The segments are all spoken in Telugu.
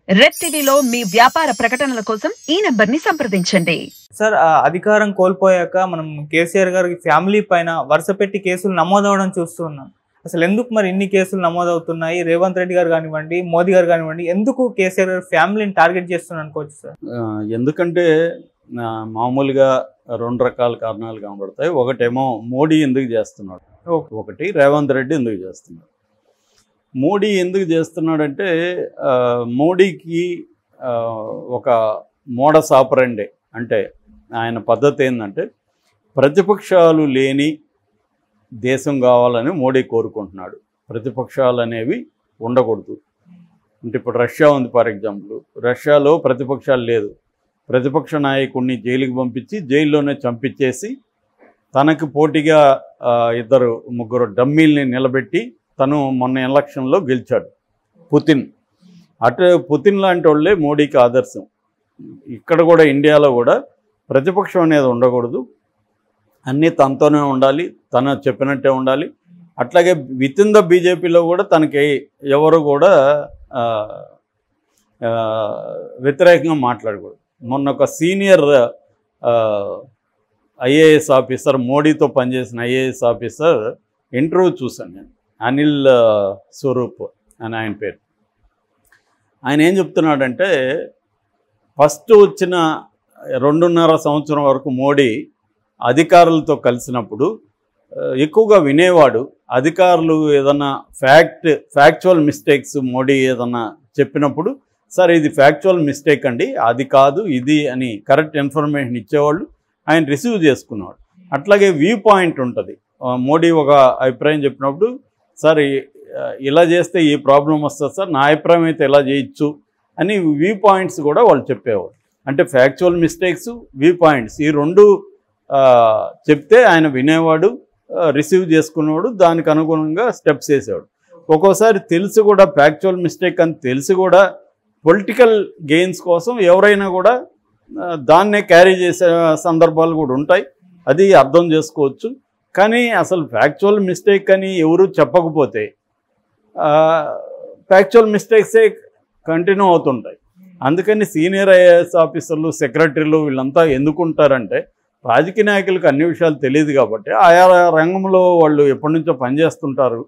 రెడ్ టీవీలో మీ వ్యాపార ప్రకటనల కోసం ఈ నంబర్ని సంప్రదించండి. సార్, అధికారం కోల్పోయాక మనం కేసీఆర్ గారికి ఫ్యామిలీ పైన వరుస పెట్టి కేసులు నమోదవడం చూస్తున్నాం. అసలు ఎందుకు మరి ఇన్ని కేసులు నమోదవుతున్నాయి? రేవంత్ రెడ్డి గారు కానివ్వండి, మోదీ గారు కానివ్వండి, ఎందుకు కేసీఆర్ గారు ఫ్యామిలీని టార్గెట్ చేస్తున్నారు అనుకోవచ్చు సార్? ఎందుకంటే మామూలుగా రెండు రకాల కారణాలు కనబడతాయి. ఒకటేమో మోడీ ఎందుకు చేస్తున్నాడు, ఒకటి రేవంత్ రెడ్డి ఎందుకు చేస్తున్నాడు. మోడీ ఎందుకు చేస్తున్నాడంటే మోడీకి ఒక మోడస్ ఆపరండే, అంటే ఆయన పద్ధతి ఏంటంటే ప్రతిపక్షాలు లేని దేశం కావాలని మోడీ కోరుకుంటున్నాడు. ప్రతిపక్షాలు అనేవి ఉండకూడదు. అంటే ఇప్పుడు రష్యా ఉంది, ఫర్ ఎగ్జాంపుల్. రష్యాలో ప్రతిపక్షాలు లేదు. ప్రతిపక్ష నాయకుడిని జైలుకి పంపించి జైల్లోనే చంపించేసి తనకు పోటీగా ఇద్దరు ముగ్గురు డమ్మీల్ని నిలబెట్టి తను మొన్న ఎలక్షన్లో గెలిచాడు, పుతిన్. పుతిన్ లాంటి వాళ్ళే మోడీకి ఆదర్శం. ఇక్కడ కూడా ఇండియాలో కూడా ప్రతిపక్షం అనేది ఉండకూడదు, అన్నీ తనతోనే ఉండాలి, తను చెప్పినట్టే ఉండాలి. అట్లాగే విత్ ఇన్ ద బీజేపీలో కూడా తనకి ఎవరు కూడా వ్యతిరేకంగా మాట్లాడకూడదు. మొన్న ఒక సీనియర్ ఐఏఎస్ ఆఫీసర్, మోడీతో పనిచేసిన ఐఏఎస్ ఆఫీసర్ ఇంటర్వ్యూ చూశాను నేను, అనిల్ స్వరూప్ అని ఆయన పేరు. ఆయన ఏం చెప్తున్నాడంటే ఫస్ట్ వచ్చిన 2.5 సంవత్సరం వరకు మోడీ అధికారులతో కలిసినప్పుడు ఎక్కువగా వినేవాడు. అధికారులు ఏదన్నా ఫ్యాక్చువల్ మిస్టేక్స్ మోడీ ఏదన్నా చెప్పినప్పుడు, సార్ ఇది ఫ్యాక్చువల్ మిస్టేక్ అండి, అది కాదు ఇది అని కరెక్ట్ ఇన్ఫర్మేషన్ ఇచ్చేవాళ్ళు. ఆయన రిసీవ్ చేసుకునేవాడు. అట్లాగే వ్యూ పాయింట్ ఉంటుంది. మోడీ ఒక అభిప్రాయం చెప్పినప్పుడు, సార్ ఇలా చేస్తే ఈ ప్రాబ్లం వస్తుంది సార్, నా అభిప్రాయం అయితే ఇలా చేయొచ్చు అని వ్యూ పాయింట్స్ కూడా వాళ్ళు చెప్పేవాడు. అంటే ఫ్యాక్చువల్ మిస్టేక్స్, వ్యూ పాయింట్స్, ఈ రెండు చెప్తే ఆయన వినేవాడు, రిసీవ్ చేసుకునేవాడు, దానికి అనుగుణంగా స్టెప్స్ వేసేవాడు. ఒక్కోసారి తెలిసి కూడా ఫ్యాక్చువల్ మిస్టేక్ అని తెలిసి కూడా పొలిటికల్ గెయిన్స్ కోసం ఎవరైనా కూడా దాన్నే క్యారీ చేసే సందర్భాలు కూడా ఉంటాయి. అది అర్థం చేసుకోవచ్చు. కానీ అసలు ఫ్యాక్చువల్ మిస్టేక్ అని ఎవరు చెప్పకపోతే ఫ్యాక్చువల్ మిస్టేక్సే కంటిన్యూ అవుతుంటాయి. అందుకని సీనియర్ ఐఏఎస్ ఆఫీసర్లు, సెక్రటరీలు వీళ్ళంతా ఎందుకుంటారంటే రాజకీయ నాయకులకు అన్ని విషయాలు తెలియదు కాబట్టి, ఆయా రంగంలో వాళ్ళు ఎప్పటి నుంచో పనిచేస్తుంటారు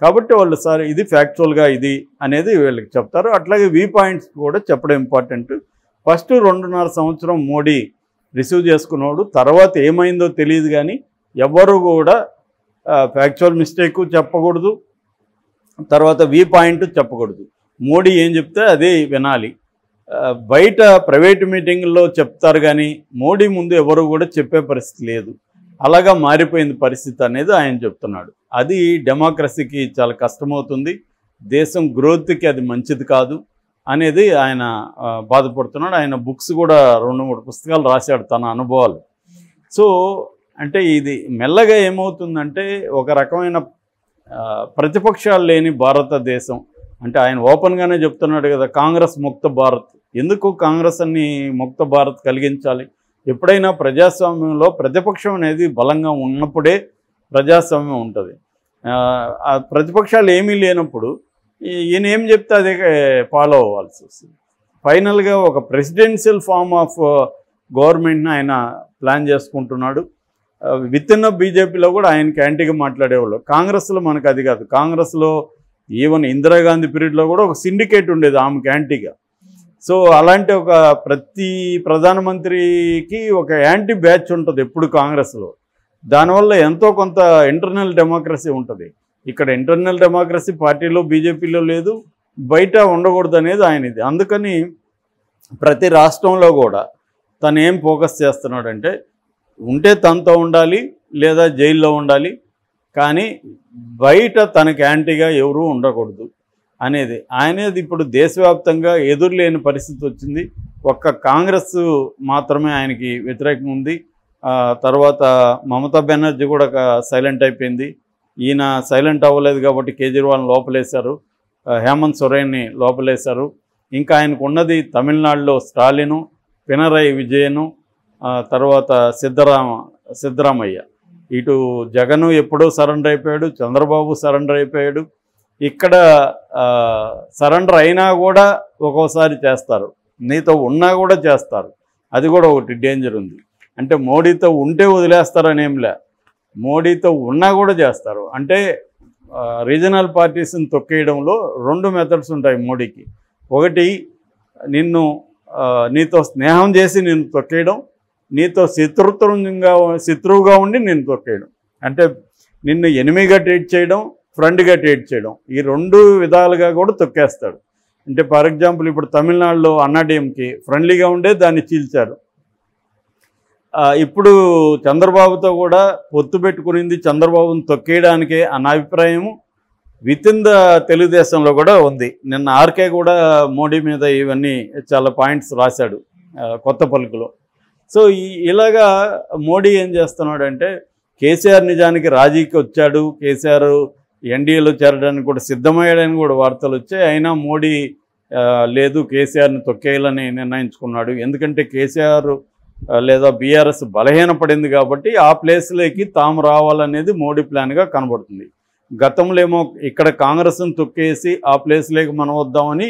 కాబట్టి వాళ్ళు సార్ ఇది ఫ్యాక్చువల్గా ఇది అనేది వీళ్ళకి చెప్తారు. అట్లాగే వ్యూ పాయింట్స్ కూడా చెప్పడం ఇంపార్టెంట్. ఫస్ట్ 2.5 సంవత్సరం మోడీ రిసీవ్ చేసుకున్నాడు. తర్వాత ఏమైందో తెలియదు కానీ ఎవరు కూడా ఫ్యాక్చువల్ మిస్టేక్ చెప్పకూడదు, తర్వాత వ్యూ పాయింట్ చెప్పకూడదు. మోడీ ఏం చెప్తే అదే వినాలి. బయట ప్రైవేట్ మీటింగుల్లో చెప్తారు కానీ మోడీ ముందు ఎవరు కూడా చెప్పే పరిస్థితి లేదు. అలాగా మారిపోయింది పరిస్థితి అనేది ఆయన చెప్తున్నాడు. అది డెమోక్రసీకి చాలా కష్టమవుతుంది, దేశం గ్రోత్కి అది మంచిది కాదు అనేది ఆయన బాధపడుతున్నాడు. ఆయన బుక్స్ కూడా 2-3 పుస్తకాలు రాశాడు తన అనుభవాలు. సో అంటే ఇది మెల్లగా ఏమవుతుందంటే ఒక రకమైన ప్రతిపక్షాలు లేని భారతదేశం, అంటే ఆయన ఓపెన్గానే చెప్తున్నాడు కదా, కాంగ్రెస్ ముక్త భారత్. ఎందుకు కాంగ్రెస్ అని ముక్త భారత్ కలిగించాలి? ఎప్పుడైనా ప్రజాస్వామ్యంలో ప్రతిపక్షం అనేది బలంగా ఉన్నప్పుడే ప్రజాస్వామ్యం ఉంటుంది. ఆ ప్రతిపక్షాలు ఏమీ లేనప్పుడు ఈయన ఏం చెప్తే అదే ఫాలో అవ్వాల్సి వస్తుంది. ఫైనల్గా ఒక ప్రెసిడెన్షియల్ ఫామ్ ఆఫ్ గవర్నమెంట్ని ఆయన ప్లాన్ చేసుకుంటున్నాడు. విత్ ఇన్ బీజేపీలో కూడా ఆయనకి యాంటీగా మాట్లాడేవాళ్ళు. కాంగ్రెస్లో మనకు అది కాదు. కాంగ్రెస్లో ఈవెన్ ఇందిరాగాంధీ పీరియడ్లో కూడా ఒక సిండికేట్ ఉండేది ఆమెకి యాంటీగా. సో అలాంటి ఒక ప్రతి ప్రధానమంత్రికి ఒక యాంటీ బ్యాచ్ ఉంటుంది ఎప్పుడు కాంగ్రెస్లో. దానివల్ల ఎంతో కొంత ఇంటర్నల్ డెమోక్రసీ ఉంటుంది. ఇక్కడ ఇంటర్నల్ డెమోక్రసీ పార్టీలో బీజేపీలో లేదు, బయట ఉండకూడదు అనేది ఆయనది. అందుకని ప్రతి రాష్ట్రంలో కూడా తను ఏం ఫోకస్ చేస్తున్నాడంటే ఉంటే తనతో ఉండాలి లేదా జైల్లో ఉండాలి, కానీ బయట తనకి యాంటీగా ఎవరూ ఉండకూడదు అనేది ఆయనేది. ఇప్పుడు దేశవ్యాప్తంగా ఎదురులేని పరిస్థితి వచ్చింది. ఒక్క కాంగ్రెస్ మాత్రమే ఆయనకి వ్యతిరేకంగా ఉంది. తర్వాత మమతా బెనర్జీ కూడా సైలెంట్ అయిపోయింది. ఈయన సైలెంట్ అవ్వలేదు కాబట్టి కేజ్రీవాల్ని లోపలేశారు, హేమంత్ సోరెన్ని లోపలేశారు. ఇంకా ఆయనకు ఉన్నది తమిళనాడులో స్టాలిను, పినరయి విజయను, తర్వాత సిద్ధరామయ్య. ఇటు జగన్ ఎప్పుడో సరెండర్ అయిపోయాడు, చంద్రబాబు సరెండర్ అయిపోయాడు. ఇక్కడ సరెండర్ అయినా కూడా ఒక్కోసారి చేస్తారు, నీతో ఉన్నా కూడా చేస్తారు. అది కూడా ఒకటి డేంజర్ ఉంది. అంటే మోడీతో ఉంటే వదిలేస్తారని ఏంలే, మోడీతో ఉన్నా కూడా చేస్తారు. అంటే రీజనల్ పార్టీస్ని తొక్కేయడంలో 2 మెథడ్స్ ఉంటాయి మోడీకి. ఒకటి నిన్ను నీతో స్నేహం చేసి నిన్ను తొక్కేయడం, నీతో శత్రువుగా ఉండి నిన్ను తొక్కేయడం. అంటే నిన్ను ఎనిమిగా ట్రీట్ చేయడం, ఫ్రెండ్గా ట్రీట్ చేయడం, ఈ 2 విధాలుగా కూడా తొక్కేస్తాడు. అంటే ఫర్ ఎగ్జాంపుల్ ఇప్పుడు తమిళనాడులో అన్నాడీఎంకి ఫ్రెండ్లీగా ఉండే దాన్ని చీల్చారు. ఇప్పుడు చంద్రబాబుతో కూడా పొత్తు పెట్టుకునింది చంద్రబాబుని తొక్కేయడానికే అన్న అభిప్రాయము వితిన్ ద తెలుగుదేశంలో కూడా ఉంది. నిన్న ఆర్కే కూడా మోడీ మీద ఇవన్నీ చాలా పాయింట్స్ రాశాడు కొత్త పలుకులో. సో ఇలాగా మోడీ ఏం చేస్తున్నాడంటే కేసీఆర్ నిజానికి రాజీకి వచ్చాడు, కేసీఆర్ ఎన్డీఏలో చేరడానికి కూడా సిద్ధమయ్యాడని కూడా వార్తలు వచ్చాయి. అయినా మోడీ లేదు కేసీఆర్ని తొక్కేయాలని నిర్ణయించుకున్నాడు. ఎందుకంటే కేసీఆర్ లేదా బీఆర్ఎస్ బలహీనపడింది కాబట్టి ఆ ప్లేస్లోకి తాము రావాలనేది మోడీ ప్లాన్గా కనబడుతుంది. గతంలో ఏమో ఇక్కడ కాంగ్రెస్ను తొక్కేసి ఆ ప్లేస్లోకి మనం వద్దామని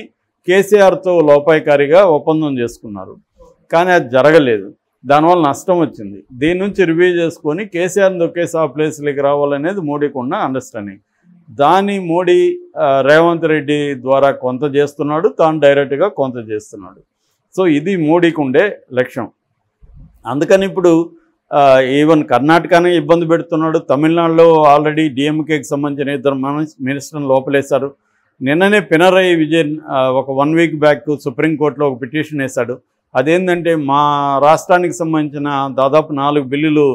కేసీఆర్తో లోపాయికారిగా ఒప్పందం చేసుకున్నారు. కానీ అది జరగలేదు, దానివల్ల నష్టం వచ్చింది. దీని నుంచి రివ్యూ చేసుకొని కేసీఆర్ని తొక్కేసి ఆ ప్లేస్లోకి రావాలనేది మోడీకి ఉన్న అండర్స్టాండింగ్. దాన్ని మోడీ రేవంత్ రెడ్డి ద్వారా కొంత చేస్తున్నాడు, తాను డైరెక్ట్గా కొంత చేస్తున్నాడు. సో ఇది మోడీకి ఉండే లక్ష్యం. అందుకని ఇప్పుడు ఈవెన్ కర్ణాటకనే ఇబ్బంది పెడుతున్నాడు. తమిళనాడులో ఆల్రెడీ డిఎంకేకి సంబంధించిన 2 మినిస్టర్ని లోపలేశారు. నిన్ననే పినరయి విజయన్ ఒక 1 వీక్ బ్యాక్ సుప్రీంకోర్టులో ఒక పిటిషన్ వేశాడు. అదేంటంటే మా రాష్ట్రానికి సంబంధించిన దాదాపు 4 బిల్లులు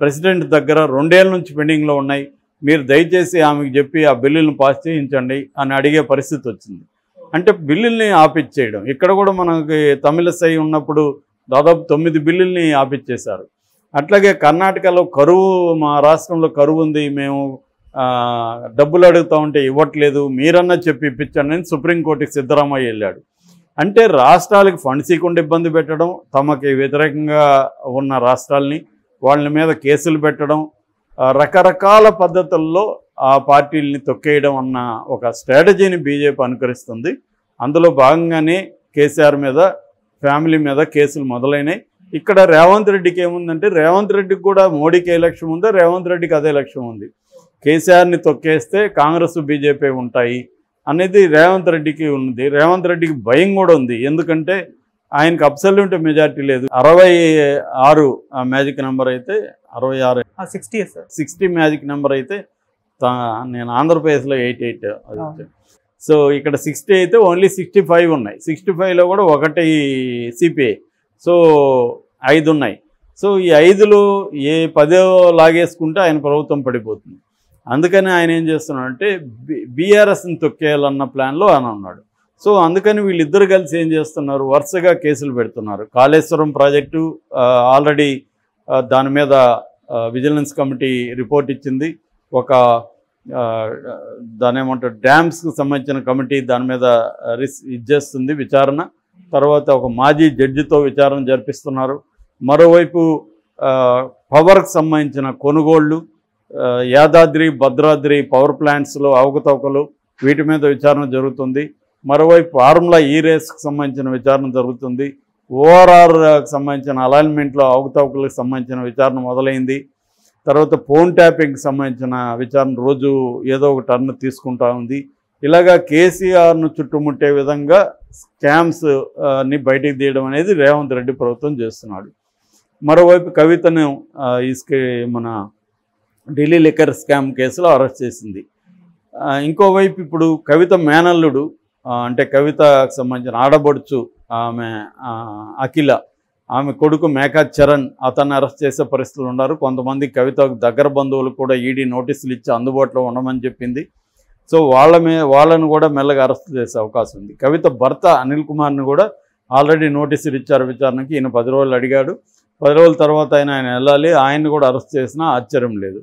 ప్రెసిడెంట్ దగ్గర 2 ఏళ్ళ నుంచి పెండింగ్లో ఉన్నాయి, మీరు దయచేసి ఆమెకు చెప్పి ఆ బిల్లులను పాస్ చేయించండి అని అడిగే పరిస్థితి వచ్చింది. అంటే బిల్లుల్ని ఆపిచ్చేయడం. ఇక్కడ కూడా మనకి తమిళసై ఉన్నప్పుడు దాదాపు 9 బిల్లుల్ని ఆపిచ్చేశారు. అట్లాగే కర్ణాటకలో కరువు, మా రాష్ట్రంలో కరువు ఉంది, మేము డబ్బులు అడుగుతూ ఉంటే ఇవ్వట్లేదు, మీరన్నా చెప్పి ఇప్పించండి అని సుప్రీంకోర్టుకి సిద్ధరామయ్య వెళ్ళాడు. అంటే రాష్ట్రాలకు ఫండ్స్ ఇవ్వకుండా ఇబ్బంది పెట్టడం, తమకి వ్యతిరేకంగా ఉన్న రాష్ట్రాలని వాళ్ళ మీద కేసులు పెట్టడం, రకరకాల పద్ధతుల్లో ఆ పార్టీలని తొక్కేయడం అన్న ఒక స్ట్రాటజీని బీజేపీ అనుకరిస్తుంది. అందులో భాగంగానే కేసీఆర్ మీద, ఫ్యామిలీ మీద కేసులు మొదలైనాయి. ఇక్కడ రేవంత్ రెడ్డికి ఏముందంటే, రేవంత్ రెడ్డికి కూడా మోడీకి ఏ లక్ష్యం ఉందో రేవంత్ రెడ్డికి అదే లక్ష్యం ఉంది. కేసీఆర్ని తొక్కేస్తే కాంగ్రెస్ బీజేపీ ఉంటాయి అనేది రేవంత్ రెడ్డికి ఉంది. రేవంత్ రెడ్డికి భయం కూడా ఉంది, ఎందుకంటే ఆయనకు అబ్సల్యూట్ మెజార్టీ లేదు. 66 మ్యాజిక్ నెంబర్ అయితే 66 60 మ్యాజిక్ నెంబర్ అయితే నేను ఆంధ్రప్రదేశ్లో 88. సో ఇక్కడ 60 అయితే ఓన్లీ 65 ఉన్నాయి. 65లో కూడా 1 సిపిఐ, సో 5 ఉన్నాయి. సో ఈ 5లో ఏ 10 లాగేసుకుంటే ఆయన ప్రభుత్వం పడిపోతుంది. అందుకని ఆయన ఏం చేస్తున్నాడంటే బీఆర్ఎస్ని తొక్కేయాలన్న ప్లాన్లో ఆయన ఉన్నాడు. సో అందుకని వీళ్ళిద్దరు కలిసి ఏం చేస్తున్నారు, వరుసగా కేసులు పెడుతున్నారు. కాళేశ్వరం ప్రాజెక్టు ఆల్రెడీ దాని మీద విజిలెన్స్ కమిటీ రిపోర్ట్ ఇచ్చింది. ఒక దాని ఏమంటారు డ్యామ్స్కి సంబంధించిన కమిటీ దాని మీద ఇచ్చేస్తుంది విచారణ. తర్వాత ఒక మాజీ జడ్జితో విచారణ జరిపిస్తున్నారు. మరోవైపు పవర్కి సంబంధించిన కొనుగోళ్లు, యాదాద్రి భద్రాద్రి పవర్ ప్లాంట్స్లో అవకతవకలు, వీటి మీద విచారణ జరుగుతుంది. మరోవైపు ఫార్ములా ఈ రేస్కి సంబంధించిన విచారణ జరుగుతుంది. ఓఆర్ఆర్కి సంబంధించిన అలైన్మెంట్లో అవకతవకలకు సంబంధించిన విచారణ మొదలైంది. తర్వాత ఫోన్ ట్యాపింగ్కి సంబంధించిన విచారణ రోజు ఏదో ఒక టర్న్ తీసుకుంటా ఉంది. ఇలాగా కేసీఆర్ను చుట్టుముట్టే విధంగా స్కామ్స్ని బయటికి తీయడం అనేది రేవంత్ రెడ్డి ప్రభుత్వం చేస్తున్నాడు. మరోవైపు కవితను మన ఢిల్లీ లిక్కర్ స్కామ్ కేసులో అరెస్ట్ చేసింది. ఇంకోవైపు ఇప్పుడు కవిత మేనల్లుడు, అంటే కవితకు సంబంధించిన ఆడబడుచు ఆమె అఖిల, ఆమె కొడుకు మేకా చరణ్, అతన్ని అరెస్ట్ చేసే పరిస్థితులు ఉన్నారు. కొంతమంది కవితకు దగ్గర బంధువులు కూడా ఈడీ నోటీసులు ఇచ్చి అందుబాటులో ఉండమని చెప్పింది. సో వాళ్ళను కూడా మెల్లగా అరెస్ట్ చేసే అవకాశం ఉంది. కవిత భర్త అనిల్ కుమార్ని కూడా ఆల్రెడీ నోటీసులు ఇచ్చారు విచారణకి. ఈయన 10 రోజులు అడిగాడు. 10 రోజుల తర్వాత ఆయన వెళ్ళాలి. ఆయన్ని కూడా అరెస్ట్ చేసినా ఆశ్చర్యం లేదు.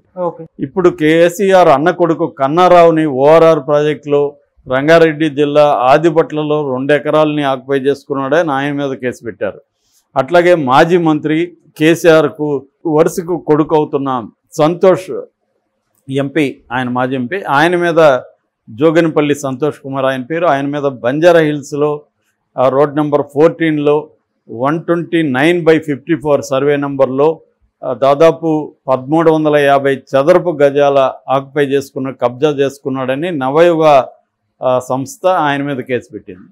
ఇప్పుడు కేసీఆర్ అన్న కొడుకు కన్నారావుని ఓఆర్ఆర్ ప్రాజెక్టులో రంగారెడ్డి జిల్లా ఆదిపట్లలో 2 ఎకరాలని ఆక్యుపై చేసుకున్నాడని ఆయన మీద కేసు పెట్టారు. అట్లాగే మాజీ మంత్రి కేసీఆర్కు వరుసకు కొడుకు అవుతున్న సంతోష్ ఎంపీ, ఆయన మాజీ ఎంపీ, ఆయన మీద జోగనిపల్లి సంతోష్ కుమార్ ఆయన పేరు. ఆయన మీద బంజారా హిల్స్లో రోడ్ నెంబర్ 14లో 129/54 సర్వే నెంబర్లో దాదాపు 1350 చదరపు గజాల ఆక్యుపై కబ్జా చేసుకున్నాడని నవయుగ సంస్థ ఆయన మీద కేసు పెట్టింది.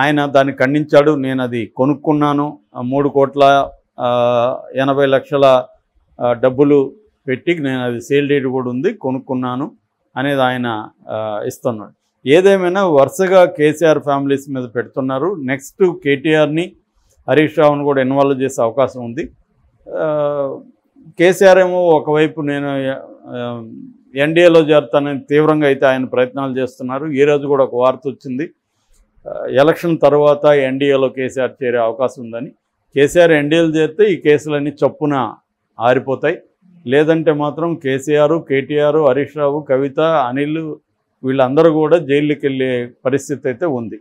ఆయన దాన్ని ఖండించాడు. నేను అది కొనుక్కున్నాను, 3,80,00,000 డబ్బులు పెట్టి నేను అది సేల్ డేట్ కూడా ఉంది, కొనుక్కున్నాను అనేది ఆయన ఇస్తున్నాడు. ఏదేమైనా వరుసగా కేసీఆర్ ఫ్యామిలీస్ మీద పెడుతున్నారు. నెక్స్ట్ కేటీఆర్ని, హరీష్ రావుని కూడా ఇన్వాల్వ్ చేసే అవకాశం ఉంది. కేసీఆర్ ఏమో ఒకవైపు నేను ఎన్డీఏలో చేరుతానని తీవ్రంగా అయితే ఆయన ప్రయత్నాలు చేస్తున్నారు. ఈరోజు కూడా ఒక వార్త వచ్చింది, ఎలక్షన్ తర్వాత ఎన్డీఏలో కేసీఆర్ చేరే అవకాశం ఉందని. కేసీఆర్ ఎన్డీఏలో చేరితే ఈ కేసులన్నీ చప్పున ఆరిపోతాయి. లేదంటే మాత్రం కేసీఆర్, కేటీఆర్, హరీష్ రావు, కవిత, అనిల్ వీళ్ళందరూ కూడా జైలుకి వెళ్ళే పరిస్థితి అయితే ఉంది.